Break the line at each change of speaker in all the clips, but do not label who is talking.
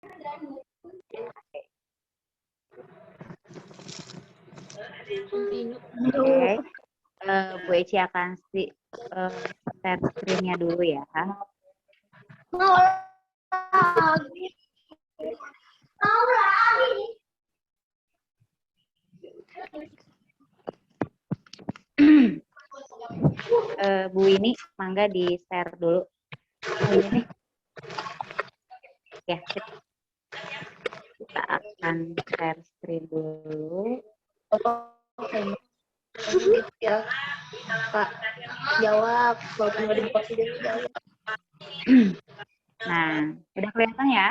Oke. Bu Eci akan share screen-nya dulu ya. Bu ini mangga di share dulu. Ini nih. Ya, kita akan share screen dulu.
Ya, Kak, jawab. Walaupun nggak dibuka video, jawab.
Nah, udah kelihatan ya?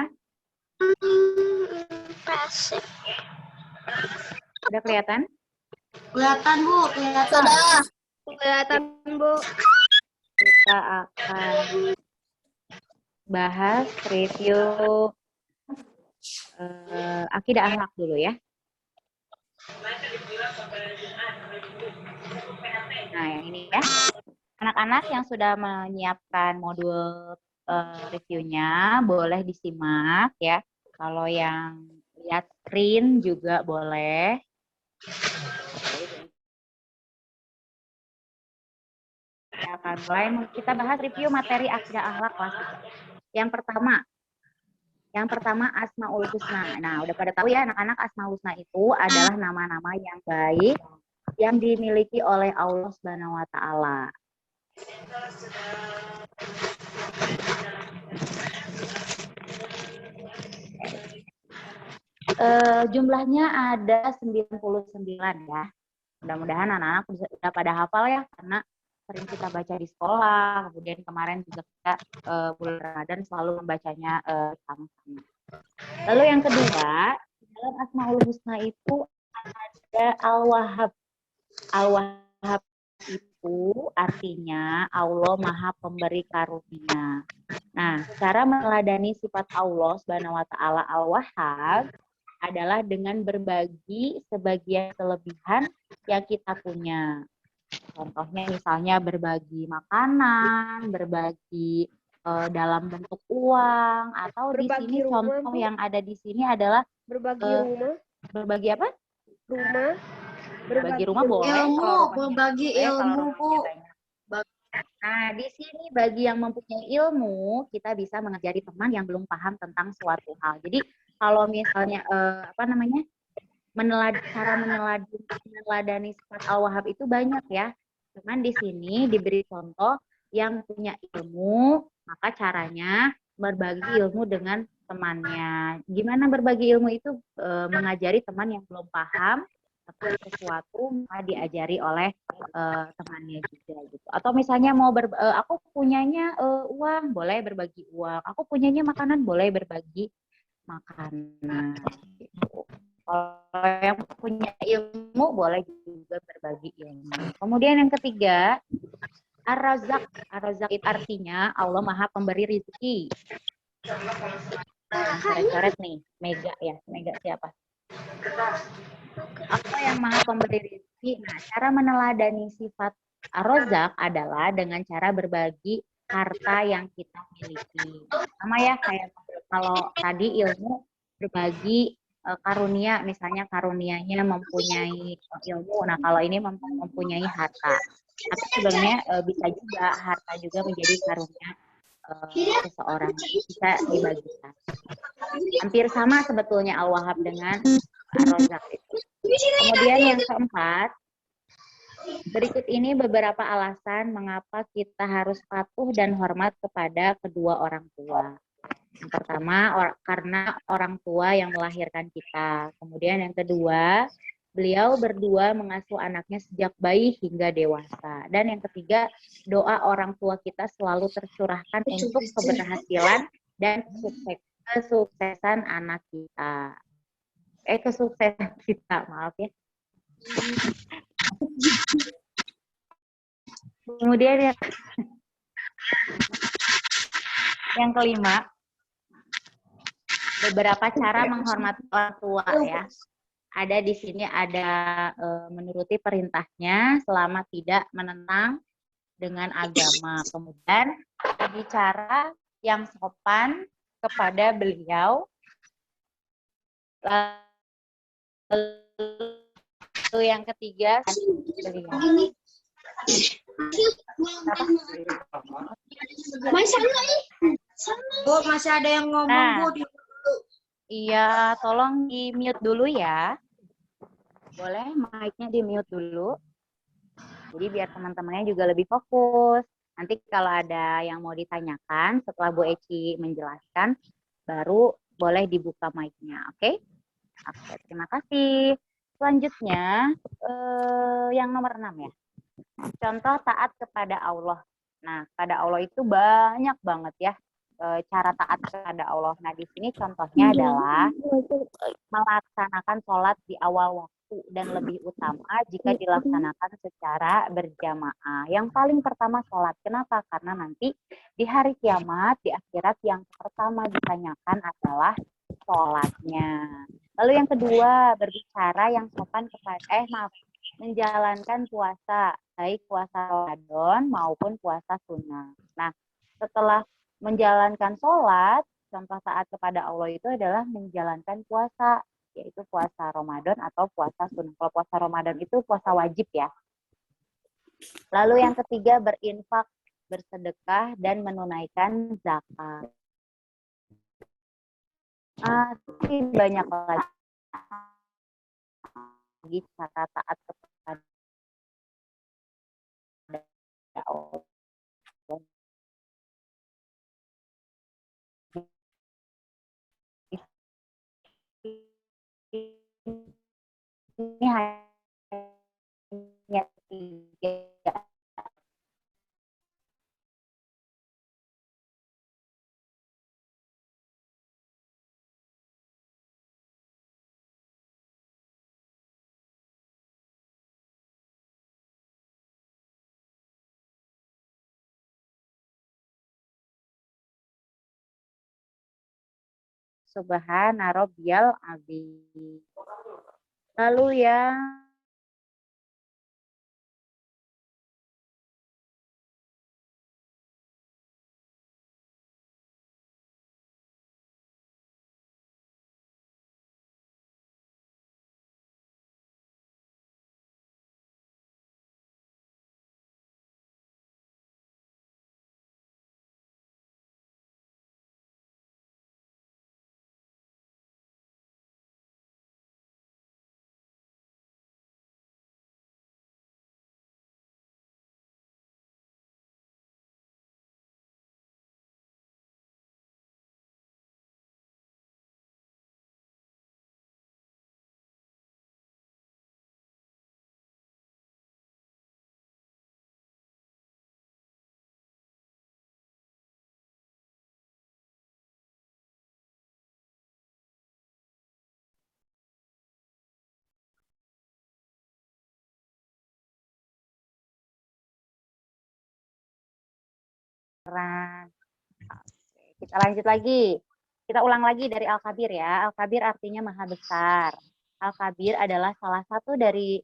Udah kelihatan?
Kelihatan, Bu. Kelihatan. Kelihatan, Bu.
Kita akan bahas review akidah akhlak dulu ya. Nah, yang ini ya. Anak-anak yang sudah menyiapkan modul reviewnya boleh disimak ya. Kalau yang lihat screen juga boleh. Kita akan mulai kita bahas review materi akidah akhlak kelas 3. Yang pertama Asmaul Husna. Nah, udah pada tahu ya anak-anak, Asmaul Husna itu adalah nama-nama yang baik yang dimiliki oleh Allah Subhanahu wa taala. Jumlahnya ada 99 ya. Mudah-mudahan anak-anak sudah pada hafal ya, karena sering kita baca di sekolah, kemudian kemarin juga kita bulan Ramadan selalu membacanya sama-sama. Lalu yang kedua, dalam Asmaul Husna itu ada Al-Wahhab. Al-Wahhab itu artinya Allah Maha Pemberi Karunia. Nah, cara meneladani sifat Allah Subhanahu wa taala Al-Wahhab adalah dengan berbagi sebagian kelebihan yang kita punya. Contohnya misalnya berbagi makanan, berbagi dalam bentuk uang, atau
Berbagi
di sini
rumah,
contoh
Bu.
yang ada di sini adalah
Berbagi rumah.
berbagi apa?
Rumah.
Berbagi rumah boleh.
Ilmu, berbagi ilmu, Bu.
Nah, di sini bagi yang mempunyai ilmu, kita bisa mengajari teman yang belum paham tentang suatu hal. Jadi kalau misalnya cara meneladani sifat Al-Wahhab itu banyak ya. Cuman di sini diberi contoh yang punya ilmu, maka caranya berbagi ilmu dengan temannya. Gimana berbagi ilmu itu? Mengajari teman yang belum paham tentang sesuatu, maka diajari oleh temannya juga gitu. Atau misalnya aku punyanya uang, boleh berbagi uang. Aku punyanya makanan, boleh berbagi makanan. Gitu. Kalau yang punya ilmu boleh juga berbagi ilmu. Kemudian yang ketiga, Ar-Razzaq. Ar-Razzaq itu artinya Allah Maha Pemberi rezeki. Coret-coret nih, Mega ya. Mega siapa? Apa yang Maha Pemberi rezeki? Nah, cara meneladani sifat Ar-Razzaq adalah dengan cara berbagi harta yang kita miliki. Sama ya, kayak kalau tadi ilmu berbagi karunia, misalnya karunianya mempunyai ilmu. Nah, kalau ini mempunyai harta. Tapi sebenarnya bisa juga harta juga menjadi karunia seseorang, bisa dibagikan. Hampir sama sebetulnya Al-Wahhab dengan Ar-Razzaq itu. Kemudian yang keempat, berikut ini beberapa alasan mengapa kita harus patuh dan hormat kepada kedua orang tua. Yang pertama, karena orang tua yang melahirkan kita. Kemudian yang kedua, beliau berdua mengasuh anaknya sejak bayi hingga dewasa. Dan yang ketiga, doa orang tua kita selalu tercurahkan untuk keberhasilan dan kesuksesan anak kita. Kesuksesan kita, maaf ya. Kemudian yang kelima, beberapa cara menghormati orang tua ya. Ada di sini ada menuruti perintahnya selama tidak menentang dengan agama. Kemudian berbicara yang sopan kepada beliau Lalu yang ketiga,
Bu, masih ada yang ngomong,
nah,
Bu.
iya, tolong di mute dulu ya. Boleh mic-nya di mute dulu. Jadi biar teman-temannya juga lebih fokus. Nanti kalau ada yang mau ditanyakan setelah Bu Eci menjelaskan, baru boleh dibuka mic-nya, oke? Oke, terima kasih. Selanjutnya, yang nomor 6 ya. Contoh taat kepada Allah. Nah, kepada Allah itu banyak banget ya cara taat kepada Allah. Nah, di sini contohnya adalah melaksanakan sholat di awal waktu dan lebih utama jika dilaksanakan secara berjamaah. Yang paling pertama sholat. Kenapa? Karena nanti di hari kiamat, di akhirat yang pertama ditanyakan adalah sholatnya. Lalu yang kedua, berbicara yang sopan kepada, menjalankan puasa, baik puasa Ramadan maupun puasa sunnah. Nah, setelah menjalankan sholat, contoh taat kepada Allah itu adalah menjalankan puasa, yaitu puasa Ramadan atau puasa sunnah. Kalau puasa Ramadan itu puasa wajib ya. Lalu yang ketiga, berinfak, bersedekah, dan menunaikan zakat. Masih banyak lagi cara taat kepada Allah. Ini hanya 3. Subhana rabbiyal azim. Lalu yang kita lanjut lagi. Kita ulang lagi dari Al-Kabir ya. Al-Kabir artinya maha besar. Al-Kabir adalah salah satu dari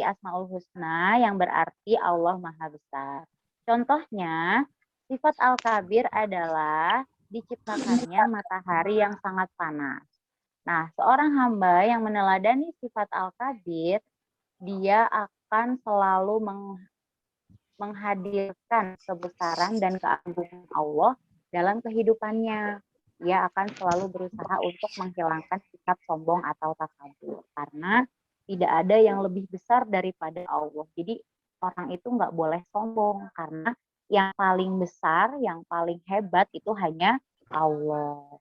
Asmaul Husna yang berarti Allah maha besar. Contohnya, sifat Al-Kabir adalah diciptakannya matahari yang sangat panas. Nah, seorang hamba yang meneladani sifat Al-Kabir, dia akan selalu menghadirkan kebesaran dan keagungan Allah dalam kehidupannya. Ia akan selalu berusaha untuk menghilangkan sikap sombong atau takabur. Karena tidak ada yang lebih besar daripada Allah. Jadi orang itu nggak boleh sombong. Karena yang paling besar, yang paling hebat itu hanya Allah.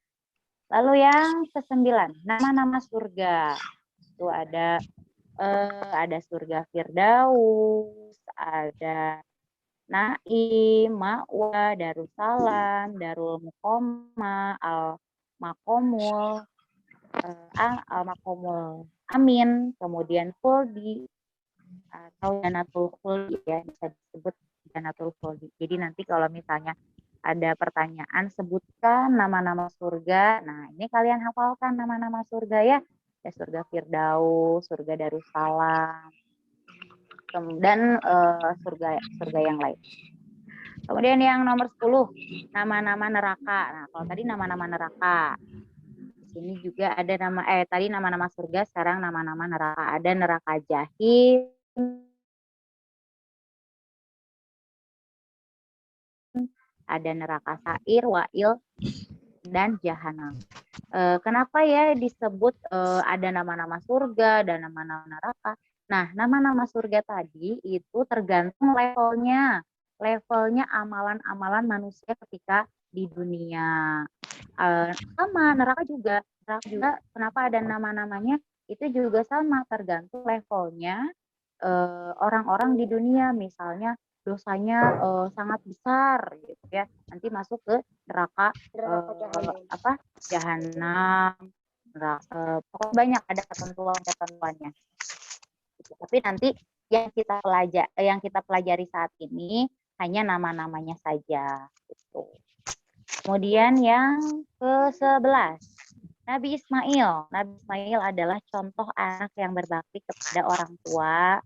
Lalu yang ke-9, nama-nama surga. Itu ada surga Firdaus, ada Naim, Ma'wa, Darussalam, Darul Muqamah, Al-Makomul, Al-Makomul Amin, kemudian Khuldi, atau Janatul Khuldi ya, bisa disebut Janatul Khuldi. Jadi nanti kalau misalnya ada pertanyaan, sebutkan nama-nama surga. Nah, ini kalian hafalkan nama-nama surga ya. Ya surga Firdaus, surga Darussalam, dan surga yang lain. Kemudian yang nomor 10, nama-nama neraka. Nah, kalau tadi nama-nama neraka. sini juga ada tadi nama-nama surga, sekarang nama-nama neraka. Ada neraka jahim, ada neraka sa'ir, wa'il, dan jahanam. Kenapa ya disebut ada nama-nama surga dan nama-nama neraka? Nah, nama-nama surga tadi itu tergantung levelnya amalan-amalan manusia ketika di dunia. Sama neraka juga kenapa ada nama-namanya itu juga sama, tergantung levelnya orang-orang di dunia. Misalnya dosanya sangat besar gitu ya, nanti masuk ke neraka jahanam, pokoknya banyak ada ketentuannya. Tapi nanti yang kita pelajari saat ini hanya nama-namanya saja gitu. Kemudian yang ke-11, Nabi Ismail. Nabi Ismail adalah contoh anak yang berbakti kepada orang tua.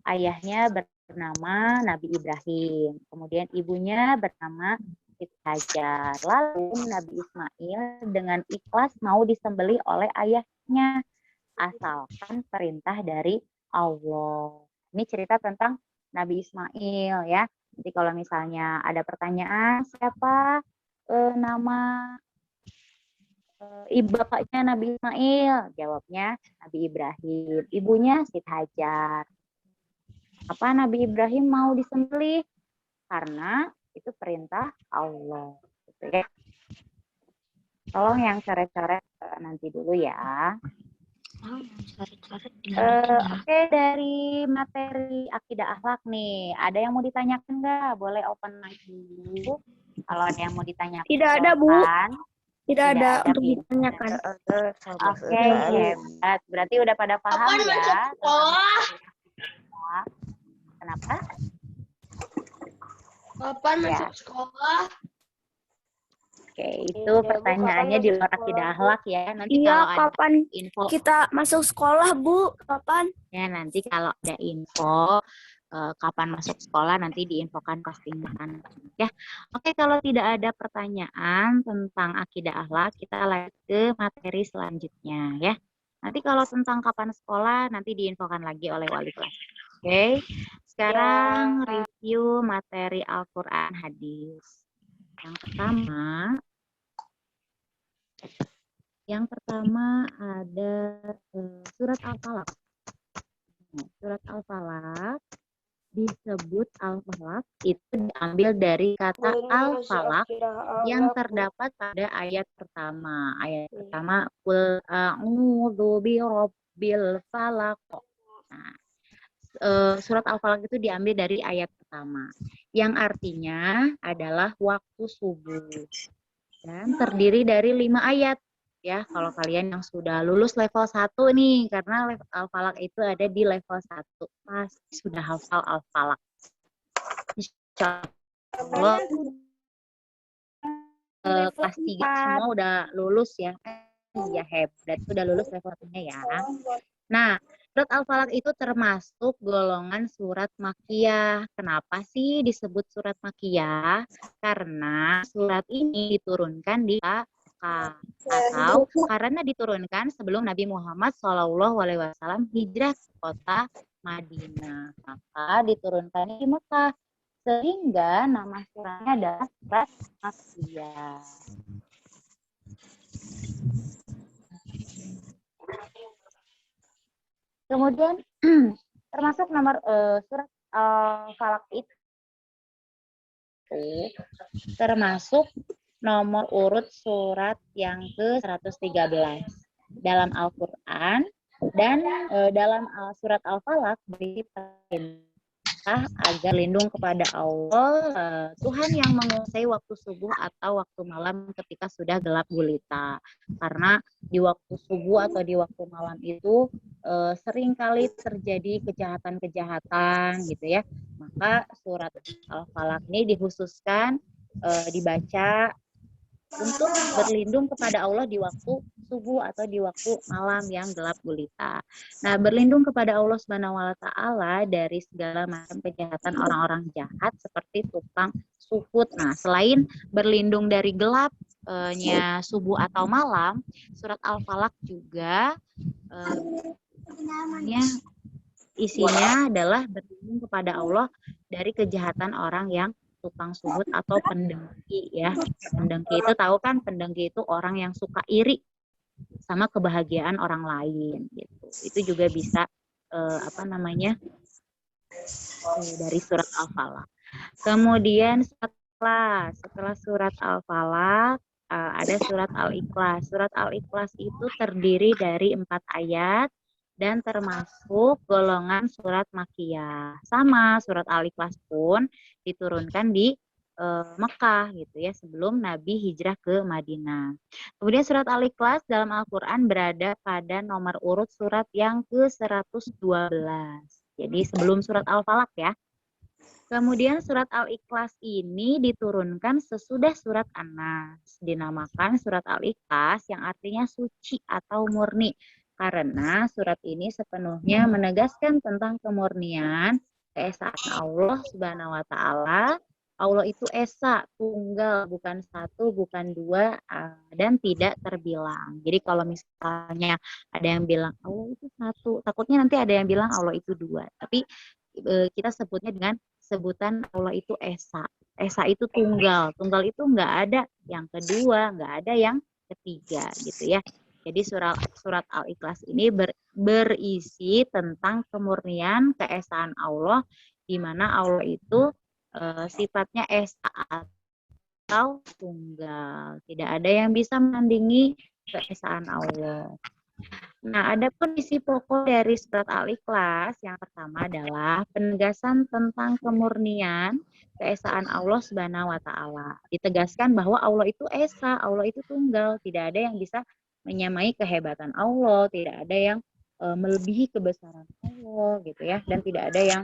Ayahnya bernama Nabi Ibrahim, kemudian ibunya bernama Siti Hajar. Lalu Nabi Ismail dengan ikhlas mau disembelih oleh ayahnya, asalkan perintah dari Allah. Ini cerita tentang Nabi Ismail ya. Jadi kalau misalnya ada pertanyaan siapa nama ibu bapaknya Nabi Ismail, jawabnya Nabi Ibrahim. Ibunya Siti Hajar. Apa Nabi Ibrahim mau disembelih? Karena itu perintah Allah. Gitu ya. Tolong yang coret-coret nanti dulu ya. Oke, dari materi akidah akhlak nih, ada yang mau ditanyakan nggak? Boleh open mic dulu. Kalau ada yang mau ditanyakan.
Tidak ada, Bu. Tidak ada untuk
Bu.
ditanyakan.
Oke, hebat. Berarti udah pada paham ya. Kenapa?
Kapan masuk sekolah?
Oke, itu pertanyaannya di luar akidah akhlak ya. Nanti
Iya,
kalau ada
kapan
info
kita masuk sekolah, Bu? Kapan?
ya, nanti kalau ada info kapan masuk sekolah nanti diinfokan pastinya ya. Oke, kalau tidak ada pertanyaan tentang akidah akhlak, kita lanjut ke materi selanjutnya ya. Nanti kalau tentang kapan sekolah nanti diinfokan lagi oleh wali kelas. Oke. Sekarang review materi Al-Qur'an hadis. Yang pertama ada surat Al-Falaq. Surat Al-Falaq disebut Al-Falaq itu diambil dari kata Al-Falaq yang terdapat pada ayat pertama. Ayat pertama, Qul a'udzu birabbil falaq. Nah, surat Al-Falaq itu diambil dari ayat pertama yang artinya adalah waktu subuh dan terdiri dari 5 ayat. Ya, kalau kalian yang sudah lulus level 1 nih, karena Al-Falaq itu ada di level 1, pasti sudah hafal Al-Falaq. Insyaallah kelas 3 semua udah lulus ya. Ya, hebat, udah lulus level 1-nya ya. Nah, surat Al-Falaq itu termasuk golongan surat Makkiyah. Kenapa sih disebut surat Makkiyah? Karena surat ini diturunkan di atau karena diturunkan sebelum Nabi Muhammad SAW hijrah ke kota Madinah, maka diturunkan di Mekah, sehingga nama suratnya adalah surat Makkiyah. Kemudian termasuk nomor surat Al-Falaq itu termasuk nomor urut surat yang ke-113 dalam Al-Quran, dan dalam surat Al-Falaq berperintah agar lindung kepada Allah, Tuhan yang menguasai waktu subuh atau waktu malam ketika sudah gelap gulita. Karena di waktu subuh atau di waktu malam itu seringkali terjadi kejahatan-kejahatan gitu ya. Maka surat Al-Falaq ini dikhususkan dibaca untuk berlindung kepada Allah di waktu subuh atau di waktu malam yang gelap gulita. Nah, berlindung kepada Allah Subhanahu wa taala dari segala macam kejahatan orang-orang jahat seperti tukang suhud. Nah, selain berlindung dari gelap, nya subuh atau malam, surat Al-Falaq juga namanya isinya adalah berlindung kepada Allah dari kejahatan orang yang tukang suhud atau pendengki ya. Pendengki itu tahu kan, pendengki itu orang yang suka iri sama kebahagiaan orang lain gitu. Itu juga bisa dari surat Al-Falaq. Kemudian setelah surat Al-Falaq ada surat Al-Ikhlas. Surat Al-Ikhlas itu terdiri dari 4 ayat dan termasuk golongan surat Makkiyah. Sama, surat Al-Ikhlas pun diturunkan di Mekah gitu ya, sebelum Nabi hijrah ke Madinah. Kemudian surat Al-Ikhlas dalam Al-Quran berada pada nomor urut surat yang ke-112. Jadi sebelum surat Al-Falaq ya. Kemudian surat Al-Ikhlas ini diturunkan sesudah surat An-Nas. Dinamakan surat Al-Ikhlas yang artinya suci atau murni. Karena surat ini sepenuhnya menegaskan tentang kemurnian, keesaan Allah Subhanahu wa Ta'ala. Allah itu esa, tunggal, bukan satu, bukan dua, dan tidak terbilang. Jadi kalau misalnya ada yang bilang Allah itu satu, takutnya nanti ada yang bilang Allah itu dua. Tapi kita sebutnya dengan sebutan Allah itu esa. Esa itu tunggal. Tunggal itu nggak ada yang kedua, nggak ada yang ketiga gitu ya. Jadi surat Al-Ikhlas ini berisi tentang kemurnian keesaan Allah, di mana Allah itu sifatnya esa atau tunggal. Tidak ada yang bisa menandingi keesaan Allah. Nah, ada pun isi pokok dari surat Al-Ikhlas yang pertama adalah penegasan tentang kemurnian keesaan Allah Subhanahu wa Ta'ala. Ditegaskan bahwa Allah itu esa, Allah itu tunggal, tidak ada yang bisa menyamai kehebatan Allah, tidak ada yang melebihi kebesaran Allah gitu ya, dan tidak ada yang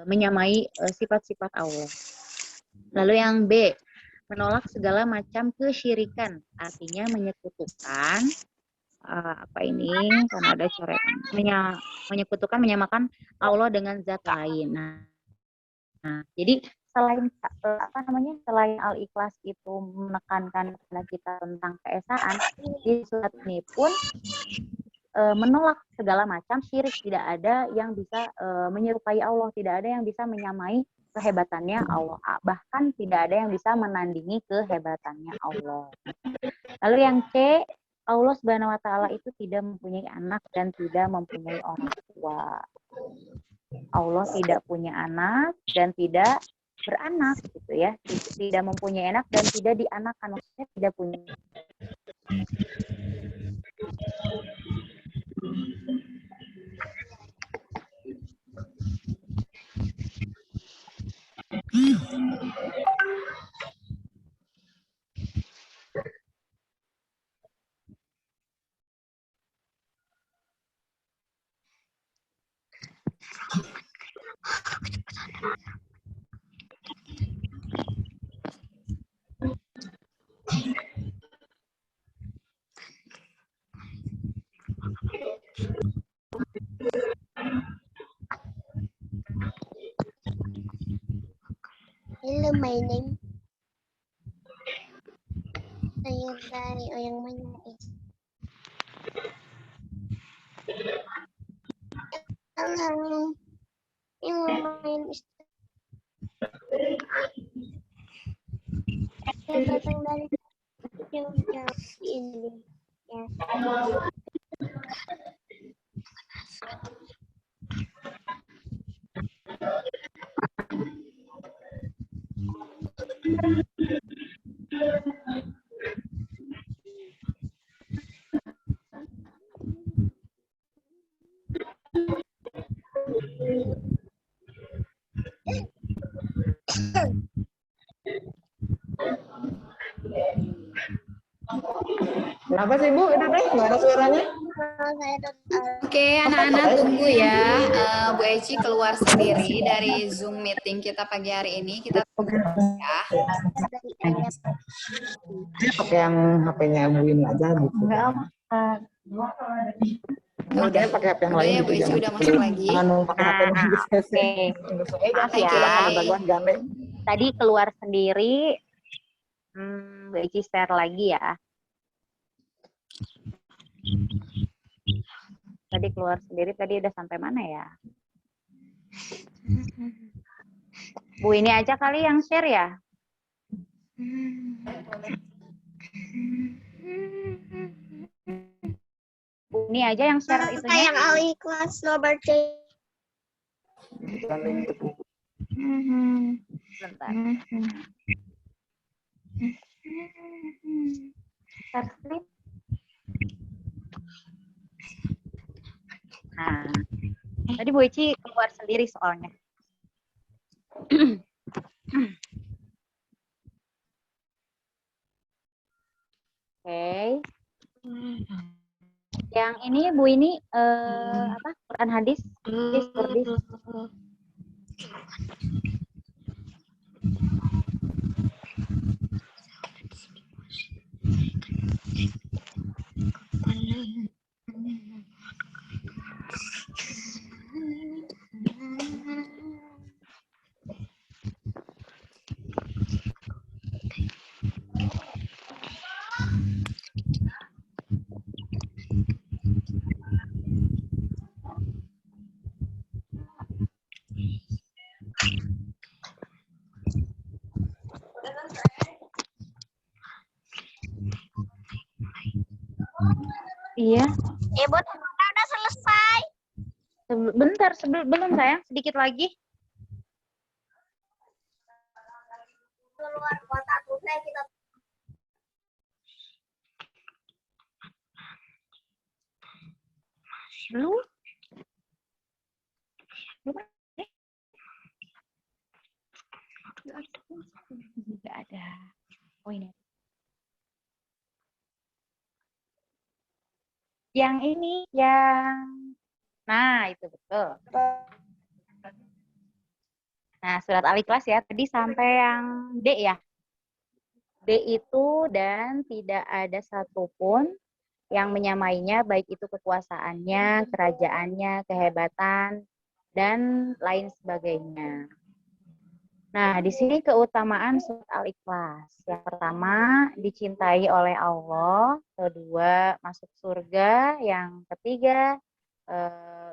menyamai sifat-sifat Allah. Lalu yang B, menolak segala macam kesyirikan, artinya menyekutukan karena ada coretan, menyekutukan, menyamakan Allah dengan zat lain. Nah, jadi selain selain Al-Ikhlas itu menekankan kepada kita tentang keesaan, di surat ini pun menolak segala macam syirik. Tidak ada yang bisa menyerupai Allah, tidak ada yang bisa menyamai kehebatannya Allah, bahkan tidak ada yang bisa menandingi kehebatannya Allah. Lalu yang C, Allah Subhanahu wa Ta'ala itu tidak mempunyai anak dan tidak mempunyai orang tua. Allah tidak punya anak dan tidak beranak gitu ya. Tidak mempunyai anak dan tidak dianakkan, maksudnya tidak punya.
Hello, my name. Saya dari Oyang Manyais. Halo, ini mau main saya datang dari jauh-jauh di Indonesia.
Kenapa sih Bu? Kenapa? Nggak ada suaranya?
Oke, anak-anak tunggu ya. Bu Eci keluar sendiri dari Zoom meeting kita pagi hari ini. Kita tunggu ya.
Pakai yang HP-nya Bu ini aja gitu.
Udah
pakai HP yang lain.
Ya, Bu Eci udah masuk lagi.
Pakai HP
Maaf ya. Tadi keluar sendiri. Bu Eci share lagi ya. Tadi keluar sendiri, tadi udah sampai mana ya? Bu ini aja kali yang share ya? Bu ini aja yang share itunya?
Yang Al-Ikhlas nomor 3.
Bentar. Share screen. Nah, tadi Bu Eci keluar sendiri soalnya. Oke. Yang ini Bu ini apa? Quran hadis? Hadis. Iya.
Ibu udah selesai.
Bentar, belum sayang, sedikit lagi.
Keluar kota tunai kita.
Belum. Tidak ada. Oh ini. Yang ini, nah itu betul. Nah surat Al-Ikhlas ya, tadi sampai yang D ya. D itu dan tidak ada satupun yang menyamainya, baik itu kekuasaannya, kerajaannya, kehebatan, dan lain sebagainya. Nah, di sini keutamaan surat Al-Ikhlas. Yang pertama, dicintai oleh Allah. Kedua, masuk surga. Yang ketiga,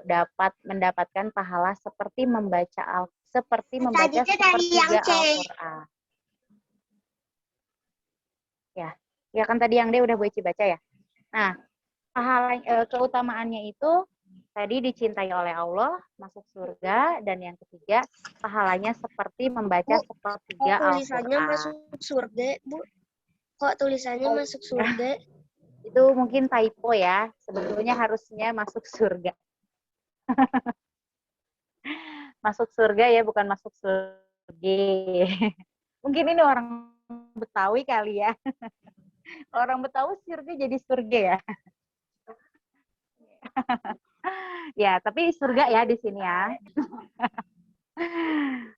dapat mendapatkan pahala seperti membaca sepertiga Al-Qur'an. Ya kan tadi yang D udah Bu Eci baca ya. Nah, pahala keutamaannya itu tadi dicintai oleh Allah, masuk surga, dan yang ketiga pahalanya seperti membaca sepertiga Al-Qur'an.
Tulisannya masuk surga, Bu. Kok tulisannya masuk surga?
Itu mungkin typo ya. Sebetulnya harusnya masuk surga. Masuk surga ya, bukan masuk surga. Mungkin ini orang Betawi kali ya. Orang Betawi surga jadi surga ya. Ya, tapi surga ya di sini ya.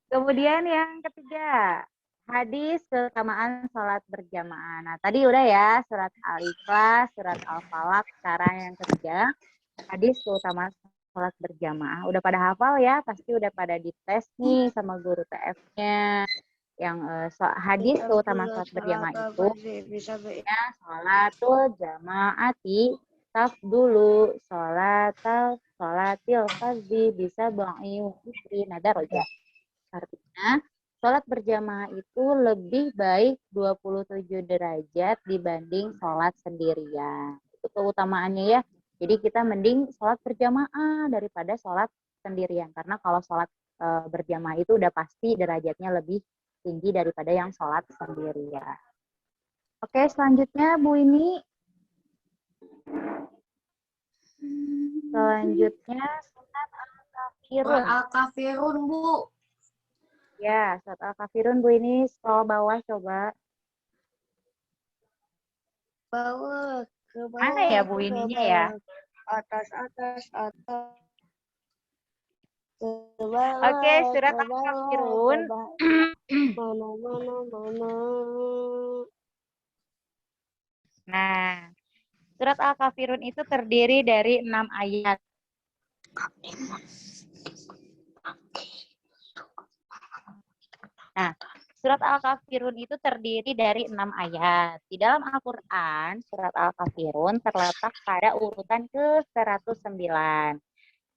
Kemudian yang ketiga, hadis keutamaan sholat berjamaah. Nah, tadi udah ya, surat Al-Ikhlas, surat Al-Falaq. Sekarang yang ketiga, hadis keutamaan sholat berjamaah. Udah pada hafal ya? Pasti udah pada dites nih sama guru TF-nya. Yang hadis keutamaan sholat berjamaah itu, ya, sholatul jamaati tafdulu sholatil fardhi bisa ba'yu nadar aja. Artinya, sholat berjamaah itu lebih baik 27 derajat dibanding sholat sendirian. Itu keutamaannya ya. Jadi kita mending sholat berjamaah daripada sholat sendirian. Karena kalau sholat berjamaah itu udah pasti derajatnya lebih tinggi daripada yang sholat sendirian. Oke, selanjutnya Bu ini. Selanjutnya surat Al-Kafirun.
Al-Kafirun, Bu.
Ya, surat Al-Kafirun Bu ini scroll bawah coba.
Bawah, ke bawah.
Mana ya Bu ininya ya?
Atas.
Oke, surat Al-Kafirun.
Mana.
Nah, surat Al-Kafirun itu terdiri dari 6 ayat. Nah, Surat Al-Kafirun itu terdiri dari 6 ayat. Di dalam Al-Quran, surat Al-Kafirun terletak pada urutan ke-109.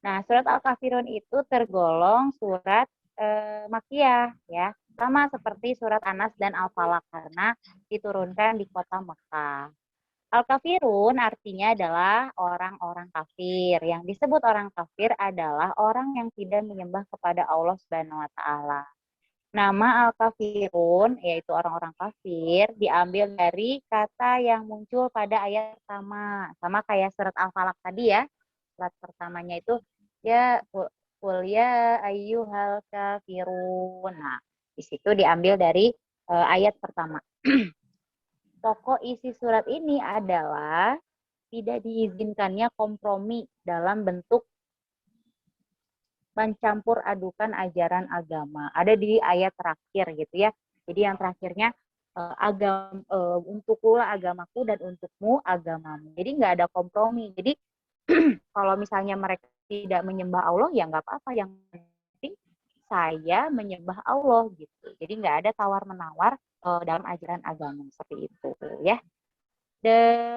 Nah, surat Al-Kafirun itu tergolong surat Makkiyah, ya. Sama seperti surat Anas dan Al-Falaq karena diturunkan di kota Mekah. Al-Kafirun artinya adalah orang-orang kafir. Yang disebut orang kafir adalah orang yang tidak menyembah kepada Allah Subhanahu wa taala. Nama Al-Kafirun, yaitu orang-orang kafir, diambil dari kata yang muncul pada ayat pertama. Sama kayak surat Al-Falaq tadi ya. Surat pertamanya itu, ya, qul ya ayyuhal kafirun. Nah, di situ diambil dari ayat pertama. Pokok isi surat ini adalah tidak diizinkannya kompromi dalam bentuk mencampur adukan ajaran agama. Ada di ayat terakhir gitu ya. Jadi yang terakhirnya untukkulah agamaku dan untukmu agamamu. Jadi nggak ada kompromi. Jadi kalau misalnya mereka tidak menyembah Allah ya nggak apa-apa. Yang penting saya menyembah Allah gitu. Jadi nggak ada tawar-menawar dalam ajaran agama seperti itu ya.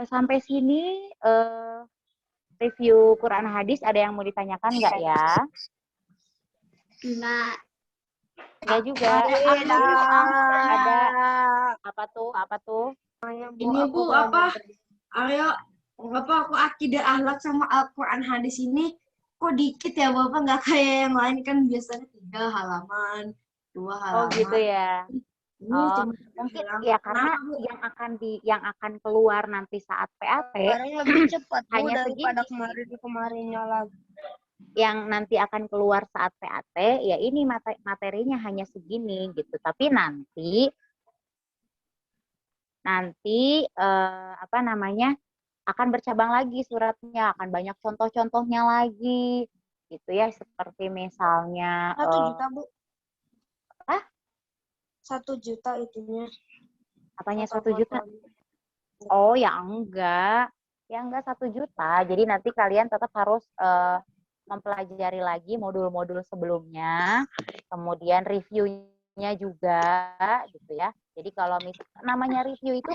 Sampai sini review Quran hadis ada yang mau ditanyakan nggak ya?
Enggak.
Enggak juga. Ada apa tuh?
Ini Bu, apa? Aryo, aku akidah akhlak sama Al-Quran hadis ini kok dikit ya Bapak, nggak kayak yang lain kan biasanya 3 halaman, 2 halaman.
Oh gitu ya.
Ini
Oh,
cuma
mungkin
bilang,
ya karena
kenapa, Bu?
yang akan keluar nanti saat PAT
Sekarang lebih cepat Bu
hanya
daripada
segini.
kemarinnya lagi.
Yang nanti akan keluar saat PAT ya ini materinya hanya segini gitu. Tapi nanti apa namanya akan bercabang lagi suratnya, akan banyak contoh-contohnya lagi gitu ya, seperti misalnya
1 juta Bu.
Hah?
1 juta itunya.
Apanya 1 juta? Oh ya enggak 1 juta. Jadi nanti kalian tetap harus mempelajari lagi modul-modul sebelumnya, kemudian reviewnya juga gitu ya. Jadi kalau namanya review itu